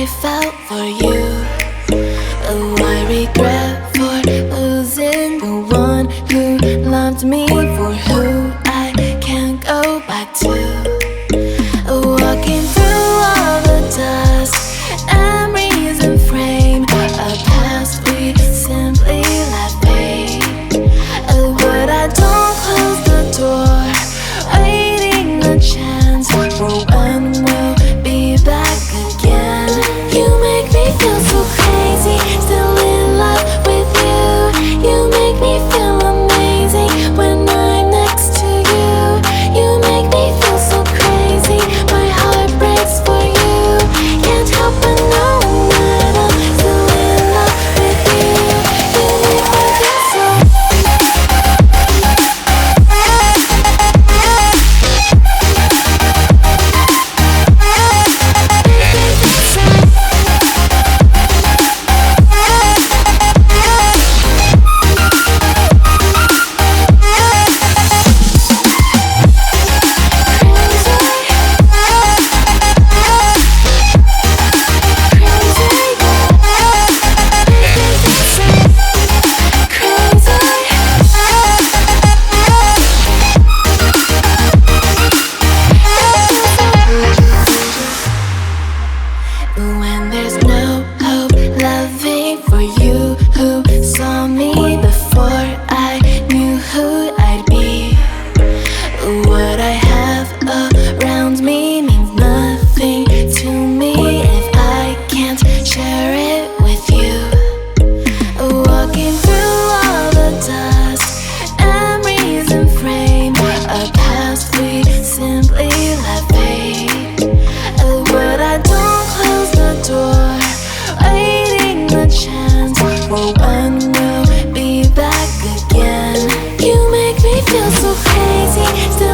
I felt for you. Oh, I regret for losing the one who loved me, for who I can't go back to. Walking through all the dust, memories and frame, a past we simply let fade. Oh, but I don't close the door, waiting a chance for when we'll be back again. You make me feel so crazy, still in love with you. You make me feel amazing when I'm next to you. You make me feel so crazy, my heart breaks for you. Can't help but know that I'm still in love with you. You make me feel so. When there's no hope, loving for you who saw me before I knew who I'd be. What I have around me means nothing to me if I can't share it with you. Walking through all the dust, memories and frame, a past we simply let fade. But I don't close the door, waiting the chance for when we'll be back again. You make me feel so crazy, still